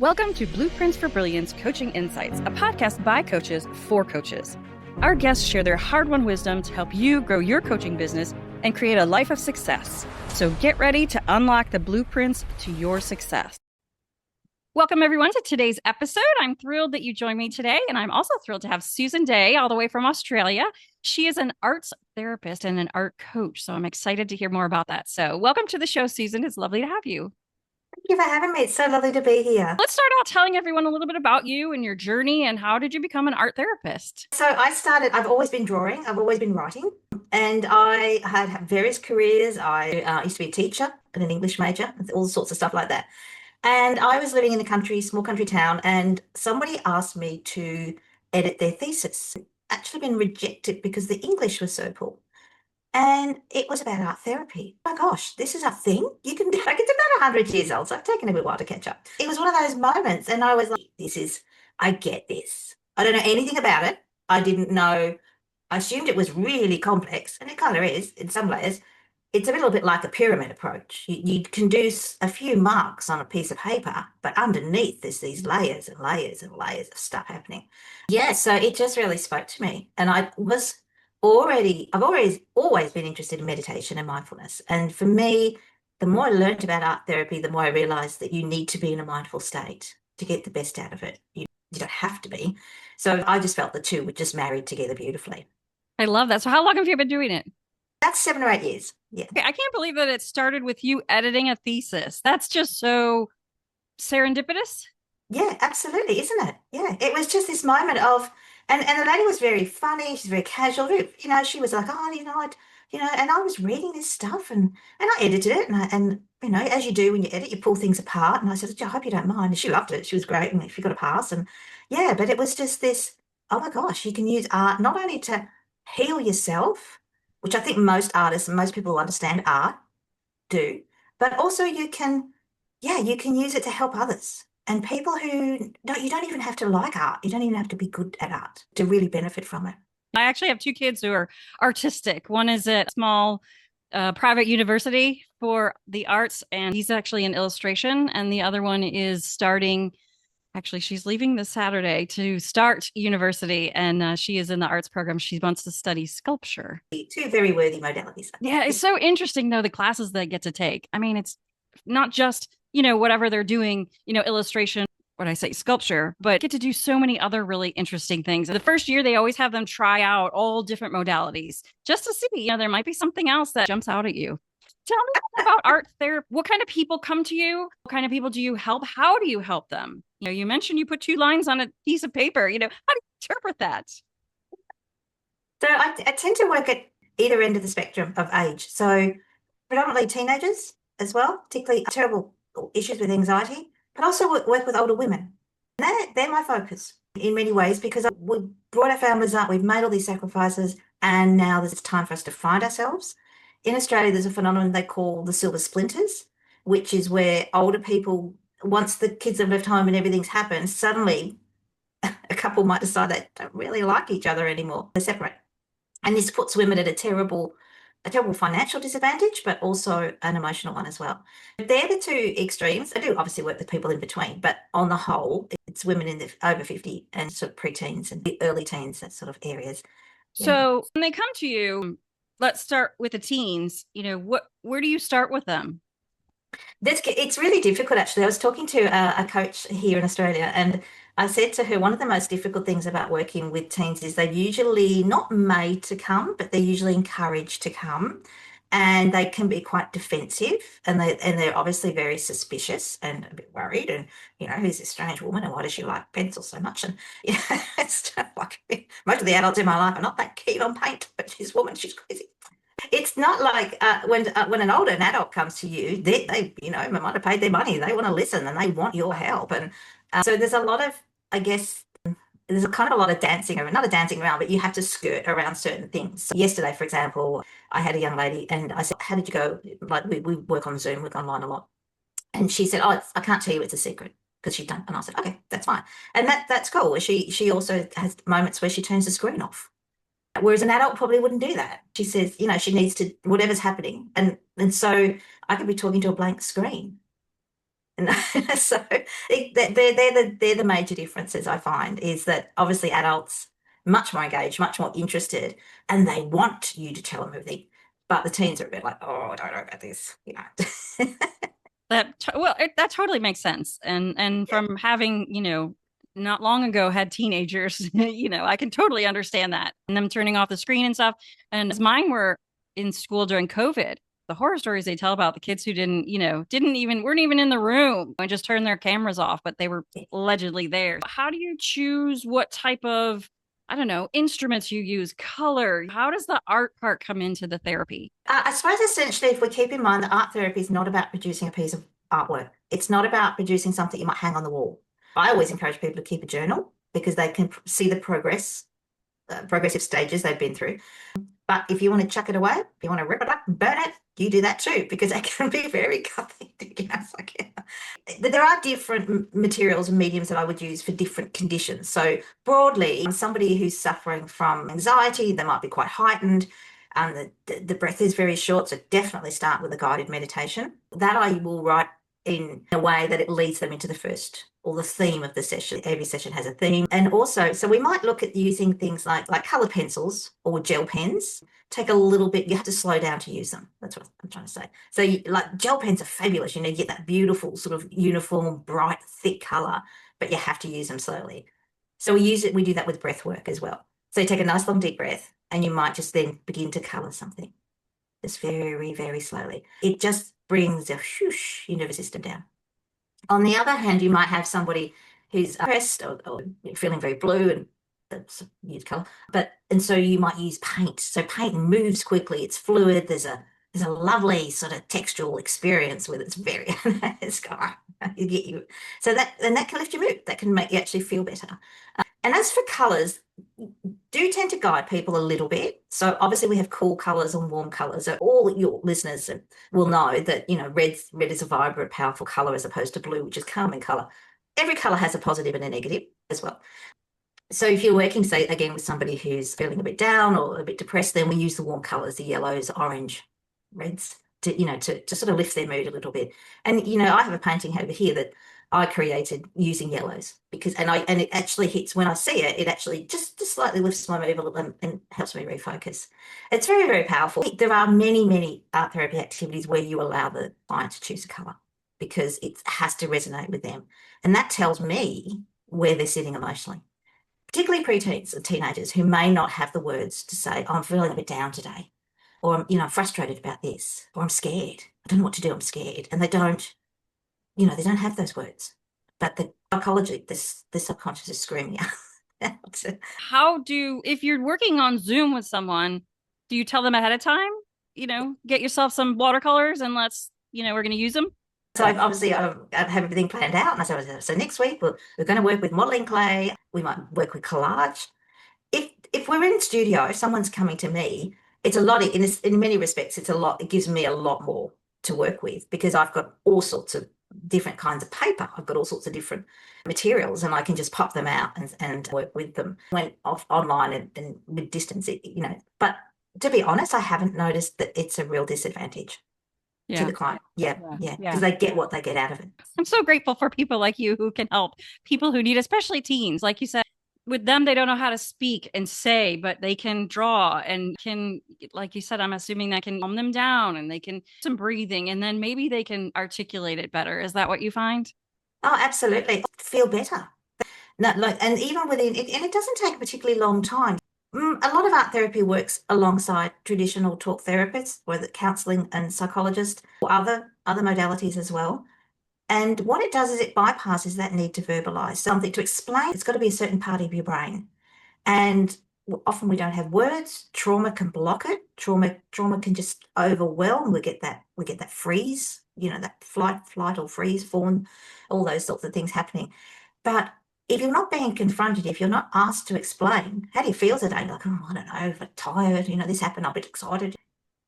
Welcome to Blueprints for Brilliance Coaching Insights, a podcast by coaches for coaches. Our guests share their hard-won wisdom to help you grow your coaching business and create a life of success. So get ready to unlock the blueprints to your success. Welcome, everyone, to today's episode. I'm thrilled that you joined me today, and I'm also thrilled to have Susan Day, all the way from Australia. She is an arts therapist and an art coach, so I'm excited to hear more about that. So welcome to the show, Susan. It's lovely to have you. Thank you for having me. It's so lovely to be here. Let's start out telling everyone a little bit about you and your journey and how did you become an art therapist? I've always been drawing, I've always been writing, and I had various careers. I used to be a teacher and an English major, all sorts of stuff like that. And I was living in a country, small country town, and somebody asked me to edit their thesis. Actually been rejected because the English was so poor. And it was about art therapy. Oh my gosh, this is a thing you can do. Like, it's about 100 years old, so it's taken a bit while to catch up. It was one of those moments, and I was like, I get this. I don't know anything about it. I didn't know. I assumed it was really complex, and it kind of is in some layers. It's a little bit like a pyramid approach. You can do a few marks on a piece of paper, but underneath there's these layers and layers and layers of stuff happening. Yeah, so it just really spoke to me, and I've always been interested in meditation and mindfulness. And for me, the more I learned about art therapy, the more I realized that you need to be in a mindful state to get the best out of it. You don't have to be. So I just felt the two were just married together beautifully. I love that. So how long have you been doing it? That's 7 or 8 years. Yeah. Okay, I can't believe that it started with you editing a thesis. That's just so serendipitous. Yeah, absolutely, isn't it? Yeah, it was just this moment of, and the lady was very funny. She's very casual. She was like, oh, and I was reading this stuff, and I edited it, and as you do when you edit, you pull things apart. And I said, I hope you don't mind. And she loved it. She was great, and she got a pass. And yeah, but it was just this. Oh my gosh, you can use art not only to heal yourself, which I think most artists and most people who understand art do, but also you can use it to help others. And people who you don't even have to like art. You don't even have to be good at art to really benefit from it. I actually have two kids who are artistic. One is at a small private university for the arts, and he's actually in illustration. And the other one is she's leaving this Saturday to start university, and she is in the arts program. She wants to study sculpture. Two very worthy modalities. Yeah, it's so interesting, though, the classes they get to take. I mean, it's not just whatever they're doing, illustration, sculpture, but get to do so many other really interesting things. The first year, they always have them try out all different modalities just to see, there might be something else that jumps out at you. Tell me about art therapy. What kind of people come to you? What kind of people do you help? How do you help them? You mentioned you put 2 lines on a piece of paper. How do you interpret that? So I tend to work at either end of the spectrum of age. So predominantly teenagers as well, particularly terrible issues with anxiety, but also work with older women. They're my focus in many ways, because we've brought our families up, we've made all these sacrifices, and now there's time for us to find ourselves. In Australia, there's a phenomenon they call the silver splinters, which is where older people, once the kids have left home and everything's happened, suddenly a couple might decide they don't really like each other anymore. They're separate. And this puts women at a terrible financial disadvantage, but also an emotional one as well. They're the two extremes. I do obviously work with people in between, but on the whole, it's women in the over 50 and sort of preteens and the early teens, that sort of areas. So when they come to you, let's start with the teens. Where do you start with them? It's really difficult, actually. I was talking to a coach here in Australia, and I said to her, one of the most difficult things about working with teens is they're usually not made to come, but they're usually encouraged to come, and they can be quite defensive, and they're obviously very suspicious and a bit worried, and who's this strange woman, and why does she like pencils so much? And it's like most of the adults in my life are not that keen on paint, but this woman, she's crazy. It's not like when an adult comes to you, they might have paid their money. They want to listen and they want your help. And so there's a lot of, I guess, there's a kind of a lot of dancing around, not a dancing around, but you have to skirt around certain things. So yesterday, for example, I had a young lady and I said, how did you go? Like we work on Zoom, work online a lot. And she said, oh, I can't tell you, it's a secret, because she don't. And I said, okay, that's fine. And that's cool. She also has moments where she turns the screen off. Whereas an adult probably wouldn't do that. She says, she needs to, whatever's happening. And so I could be talking to a blank screen. So they're the major differences I find, is that obviously adults much more engaged, much more interested, and they want you to tell them everything. But the teens are a bit like, oh, I don't know about this, you know. That totally makes sense. And Yeah. from having, not long ago had teenagers, I can totally understand that. And them turning off the screen and stuff. And as mine were in school during COVID, the horror stories they tell about the kids who weren't even in the room and just turned their cameras off, but they were allegedly there. How do you choose what type of, I don't know, instruments you use, color? How does the art part come into the therapy? I suppose essentially, if we keep in mind that art therapy is not about producing a piece of artwork, it's not about producing something you might hang on the wall. I always encourage people to keep a journal because they can see the progressive stages they've been through. But if you want to chuck it away, if you want to rip it up and burn it, you do that too, because that can be very cathartic. It's like, yeah. There are different materials and mediums that I would use for different conditions. So broadly, somebody who's suffering from anxiety, they might be quite heightened. The breath is very short, so definitely start with a guided meditation. That I will write in a way that it leads them into the first or the theme of the session. Every session has a theme. And also, so we might look at using things like colored pencils or gel pens. Take a little bit, you have to slow down to use them. That's what I'm trying to say. So like gel pens are fabulous. You get that beautiful sort of uniform, bright, thick color, but you have to use them slowly. So we do that with breath work as well. So you take a nice long deep breath and you might just then begin to color something. Just very, very slowly. It just brings a whoosh, your nervous system down. On the other hand, you might have somebody who's depressed or feeling very blue, and that's use color. And so you might use paint. So paint moves quickly. It's fluid. There's a lovely sort of textural experience with it. It's very it's you get you. So that can lift your mood. That can make you actually feel better. And as for colors, do tend to guide people a little bit. So obviously we have cool colors and warm colors. So all your listeners will know that, red is a vibrant, powerful color as opposed to blue, which is calming color. Every color has a positive and a negative as well. So if you're working, say, again, with somebody who's feeling a bit down or a bit depressed, then we use the warm colors, the yellows, orange, reds, to sort of lift their mood a little bit. And, I have a painting over here that I created using yellows and it actually hits when I see it, it actually just slightly lifts my mood a little and helps me refocus. It's very, very powerful. There are many, many art therapy activities where you allow the client to choose a color because it has to resonate with them. And that tells me where they're sitting emotionally, particularly preteens and teenagers who may not have the words to say, oh, I'm feeling a bit down today, or I'm frustrated about this, or I'm scared. I don't know what to do. I'm scared. And they don't have those words, but the psychology, the subconscious is screaming out. If you're working on Zoom with someone, do you tell them ahead of time, get yourself some watercolors and we're going to use them? So I have everything planned out. And I said, so next week we're going to work with modeling clay. We might work with collage. If we're in studio, if someone's coming to me, it's a lot in many respects, it gives me a lot more to work with because I've got all sorts of different kinds of paper. I've got all sorts of different materials and I can just pop them out and work with them. Went off online and with distance, but to be honest, I haven't noticed that it's a real disadvantage to the client. Yeah. Because they get what they get out of it. I'm so grateful for people like you who can help people who need, especially teens. Like you said, with them, they don't know how to speak and say, but they can draw and can, like you said, I'm assuming that can calm them down and they can some breathing and then maybe they can articulate it better. Is that what you find? Oh, absolutely. Feel better. No, and even within it, and it doesn't take a particularly long time. A lot of art therapy works alongside traditional talk therapists, whether counselling and psychologists, or other modalities as well. And what it does is it bypasses that need to verbalize something to explain. It's got to be a certain part of your brain. And often we don't have words. Trauma can block it. Trauma can just overwhelm. We get that freeze, that flight or freeze, fawn, all those sorts of things happening. But if you're not being confronted, if you're not asked to explain, how do you feel today? Like, oh, I don't know, I'm tired, this happened, I'm a bit excited.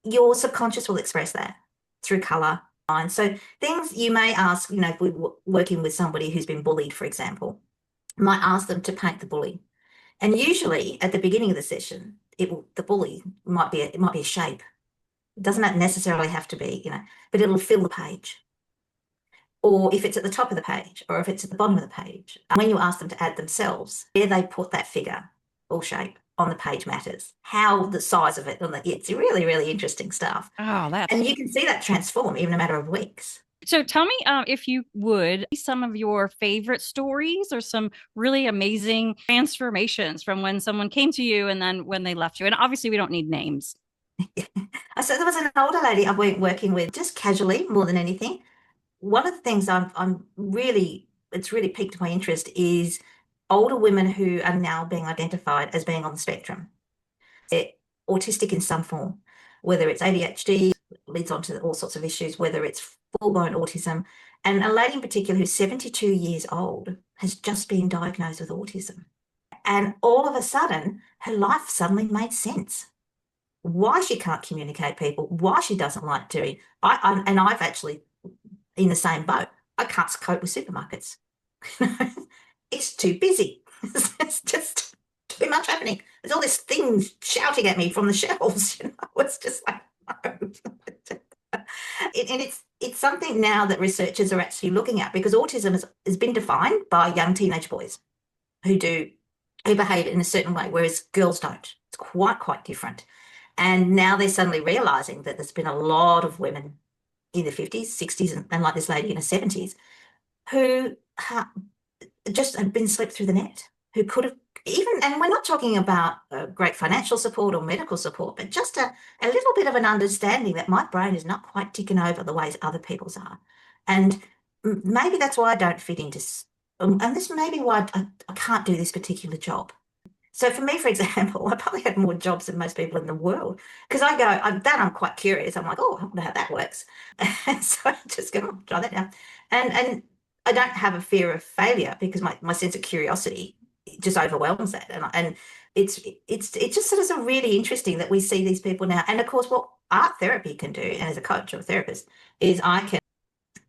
Your subconscious will express that through color. So things you may ask, if we're working with somebody who's been bullied, for example, might ask them to paint the bully. And usually at the beginning of the session, the bully might be a shape. It doesn't necessarily have to be, but it'll fill the page. or if it's at the top of the page, or if it's at the bottom of the page. When you ask them to add themselves, where they put that figure or shape on the page matters. How the size of it, it's really, really interesting stuff. Oh, that's And you can see that transform even in a matter of weeks. so. Tell me, if you would, some of your favorite stories or some really amazing transformations from when someone came to you and then when they left you. And obviously, we don't need names. So there was an older lady I went working with just casually more than anything. One of the things I'm really, it's really piqued my interest is older women who are now being identified as being on the spectrum. They're autistic in some form, whether it's ADHD, leads on to all sorts of issues, whether it's full-blown autism. And a lady in particular who's 72 years old has just been diagnosed with autism. And all of a sudden, her life suddenly made sense. Why she can't communicate people, why she doesn't like doing. And I've actually in the same boat. I can't cope with supermarkets. It's too busy. It's just too much happening. There's all these things shouting at me from the shelves. It's just like no. And it's something now that researchers are actually looking at, because autism has been defined by young teenage boys who behave in a certain way, whereas girls don't. It's quite different. And now they're suddenly realizing that there's been a lot of women in the 50s, 60s, and like this lady in her 70s, who just had been swept through the net, who could have even, and we're not talking about great financial support or medical support, but just a little bit of an understanding that my brain is not quite ticking over the ways other people's are. And maybe that's why I don't fit into, and this may be why I can't do this particular job. So for me, for example, I probably had more jobs than most people in the world, because I'm quite curious. I'm like, oh, I wonder how that works. And so I just go, oh, try that now. And I don't have a fear of failure, because my sense of curiosity just overwhelms that. And it's just sort of really interesting that we see these people now. And of course, what art therapy can do, and as a coach or a therapist, is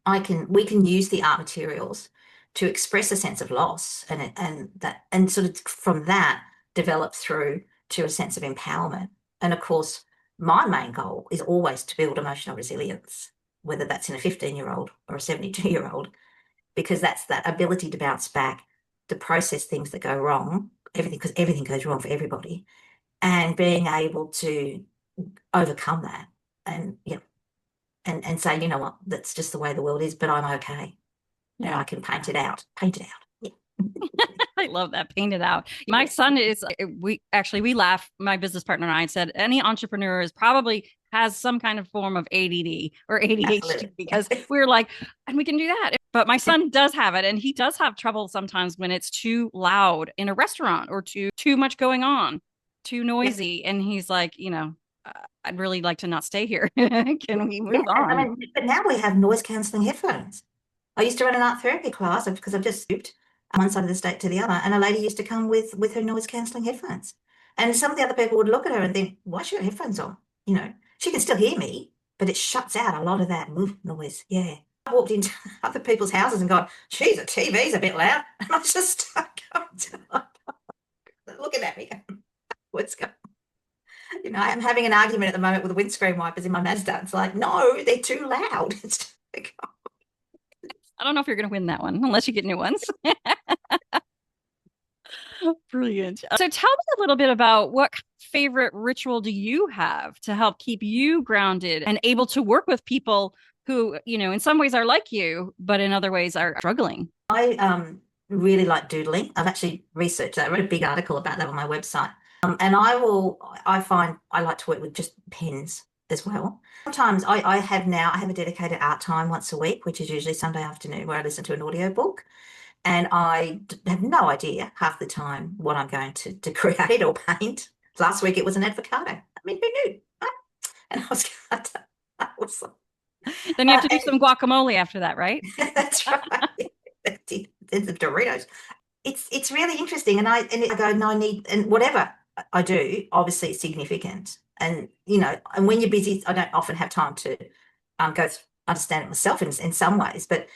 we can use the art materials to express a sense of loss, and sort of from that develop through to a sense of empowerment. And of course, my main goal is always to build emotional resilience, whether that's in a 15-year-old or a 72-year-old, because that's that ability to bounce back, to process things that go wrong, because everything goes wrong for everybody, and being able to overcome that and and say, you know what, that's just the way the world is, but I'm okay. Yeah. And I can paint it out. Yeah. I love that. Paint it out. My son is, we laugh, my business partner and I said, any entrepreneur is probably has some kind of form of ADD or ADHD. Absolutely. Because we're like, and we can do that. But my son does have it, and he does have trouble sometimes when it's too loud in a restaurant or too much going on, too noisy. And he's like, I'd really like to not stay here. Can we move on? But now we have noise cancelling headphones. I used to run an art therapy class because I've just moved one side of the state to the other, and a lady used to come with her noise cancelling headphones. And some of the other people would look at her and think, why she got headphones on? She can still hear me, but it shuts out a lot of that noise. Yeah. I walked into other people's houses and gone, geez, the TV's a bit loud. And I just looking at me. What's going on? I'm having an argument at the moment with the windscreen wipers in my Mazda. It's like, no, they're too loud. It's like, I don't know if you're going to win that one unless you get new ones. Brilliant. So tell me a little bit about what favorite ritual do you have to help keep you grounded and able to work with people who, in some ways are like you, but in other ways are struggling? I really like doodling. I've actually researched that. I wrote a big article about that on my website. And I find I like to work with just pens as well. Sometimes I have a dedicated art time once a week, which is usually Sunday afternoon, where I listen to an audiobook. And I have no idea half the time what I'm going to create or paint. Last week it was an avocado. I mean, who knew? And I was then you have to do some guacamole after that, right? That's right. The Doritos. It's really interesting. And I go, no, I need, and whatever I do, obviously it's significant. And, and when you're busy, I don't often have time to understand it myself in some ways, but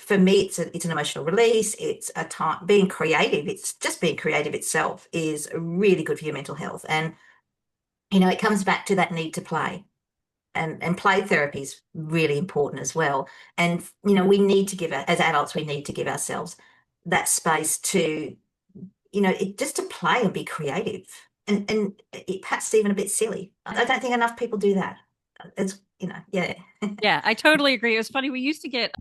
for me, it's an emotional release. It's a time being creative. It's just being creative itself is really good for your mental health. And, it comes back to that need to play. And play therapy is really important as well. And, we need to as adults, we need to give ourselves that space to, just to play and be creative. And perhaps even a bit silly. I don't think enough people do that. It's, yeah. Yeah, I totally agree. It was funny. We used to get,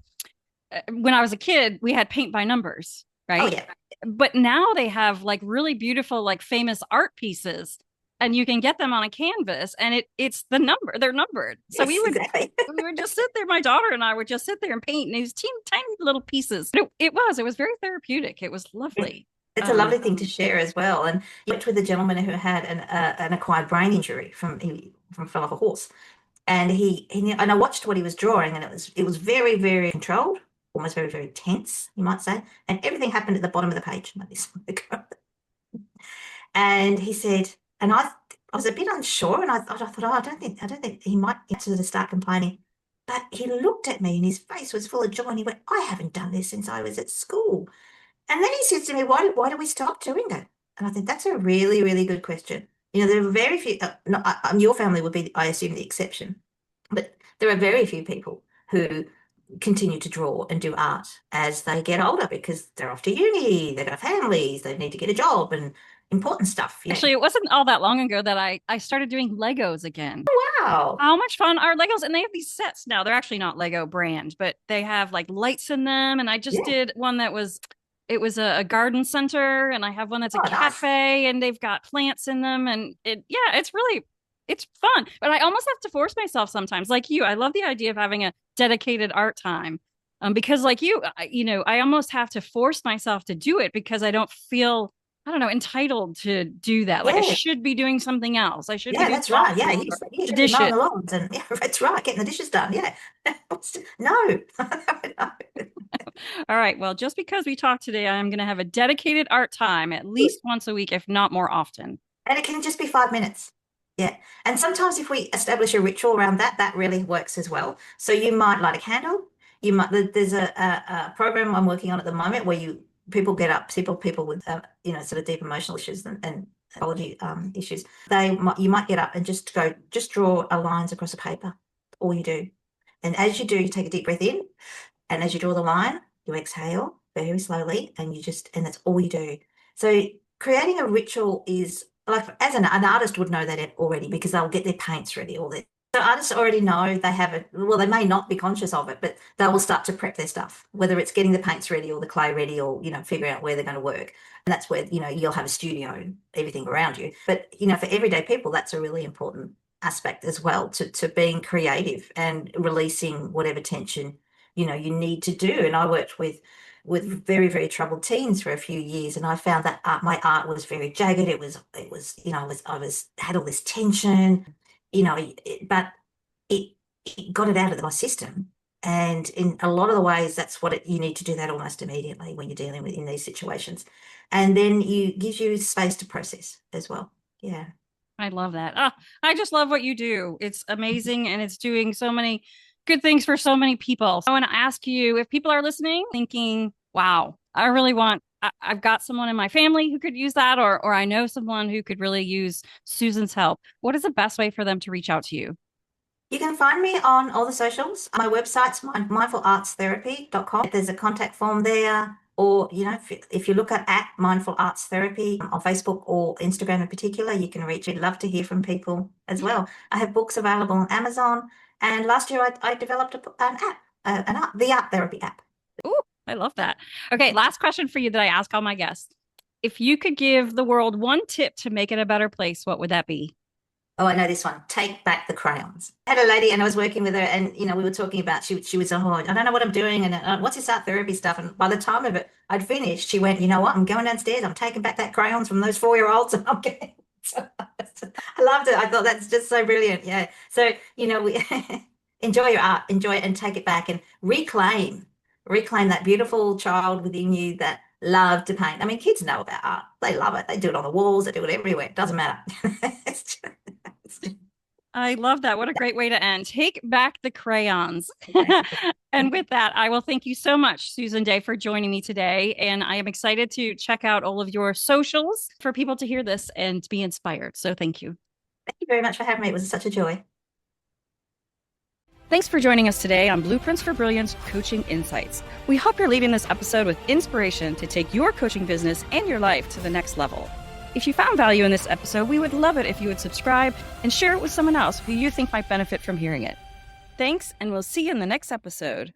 when I was a kid, we had paint by numbers, Oh, right? yeah. But now they have like really beautiful, like famous art pieces, and you can get them on a canvas, and it's they're numbered. So Yes, exactly. we would just sit there. My daughter and I would just sit there and paint these teeny tiny little pieces. It was very therapeutic. It was lovely. It's a lovely thing to share as well. And I worked with a gentleman who had an acquired brain injury from fell off a horse, and and I watched what he was drawing, and it was very, very controlled, almost very, very tense, you might say, and everything happened at the bottom of the page like this. And he said, and I was a bit unsure, and I thought, oh, I don't think he might sort of start complaining. But he looked at me, and his face was full of joy, and he went, I haven't done this since I was at school. And then he says to me, why do we stop doing that? And I think that's a really, really good question. There are very few, your family would be, I assume, the exception, but there are very few people who continue to draw and do art as they get older because they're off to uni, they've got families, they need to get a job and important stuff. Yeah. Actually, it wasn't all that long ago that I started doing Legos again. Wow. How much fun are Legos? And they have these sets now. They're actually not Lego brand, but they have like lights in them. And I just did one that was it was a garden center, and I have one that's a cafe, and they've got plants in them. And it's fun. But I almost have to force myself sometimes. Like you, I love the idea of having a dedicated art time. Because like you, I almost have to force myself to do it because I don't feel, I don't know, entitled to do that. Like I should be doing something else. I should be doing that's right. Yeah, you should be mowing the lawns, and that's right, getting the dishes done. Yeah. No. No. All right. Well, just because we talked today, I'm going to have a dedicated art time at least once a week, if not more often. And it can just be 5 minutes. Yeah. And sometimes if we establish a ritual around that, that really works as well. So you might light a candle. There's a program I'm working on at the moment where people get up, people with, sort of deep emotional issues and psychology issues. You might get up and just draw a lines across a paper. All you do. And as you do, you take a deep breath in. And as you draw the line, you exhale very slowly, and that's all you do. So creating a ritual is like, as an artist would know that already because they'll get their paints ready. So artists already know they have it. Well, they may not be conscious of it, but they will start to prep their stuff, whether it's getting the paints ready or the clay ready or, figuring out where they're going to work. And that's where, you'll have a studio and everything around you. But, for everyday people, that's a really important aspect as well to being creative and releasing whatever tension you need to do. And I worked with very, very troubled teens for a few years, and I found that my art was very jagged. It was I had all this tension, but it got it out of my system. And in a lot of the ways, that's you need to do that almost immediately when you're dealing with in these situations, and then gives you space to process as well. Yeah. I love that. Oh, I just love what you do. It's amazing, and it's doing so many good things for so many people. So I want to ask you, if people are listening thinking, wow, I've got someone in my family who could use that, or I know someone who could really use Susan's help, what is the best way for them to reach out to you? You can find me on all the socials. My website's mindfulartstherapy.com. There's a contact form there. Or, if you look at Mindful Arts Therapy on Facebook or Instagram in particular, you can reach. We'd love to hear from people as well. I have books available on Amazon. And last year I developed an app, the art therapy app. Ooh, I love that. Okay, last question for you that I ask all my guests. If you could give the world one tip to make it a better place, what would that be? Oh, I know this one. Take back the crayons. I had a lady and I was working with her, and, we were talking about, she was, I don't know what I'm doing. And what's this art therapy stuff? And by the time of it, I'd finished. She went, you know what? I'm going downstairs. I'm taking back that crayons from those 4-year-olds. And I'm getting, I loved it. I thought that's just so brilliant. Yeah. So, we enjoy your art, enjoy it, and take it back and reclaim that beautiful child within you that loved to paint. I mean, kids know about art. They love it. They do it on the walls. They do it everywhere. It doesn't matter. I love that. What a great way to end. Take back the crayons. And with that, I will thank you so much, Susan Day, for joining me today. And I am excited to check out all of your socials for people to hear this and be inspired. So thank you. Thank you very much for having me. It was such a joy. Thanks for joining us today on Blueprints for Brilliance Coaching Insights. We hope you're leaving this episode with inspiration to take your coaching business and your life to the next level. If you found value in this episode, we would love it if you would subscribe and share it with someone else who you think might benefit from hearing it. Thanks, and we'll see you in the next episode.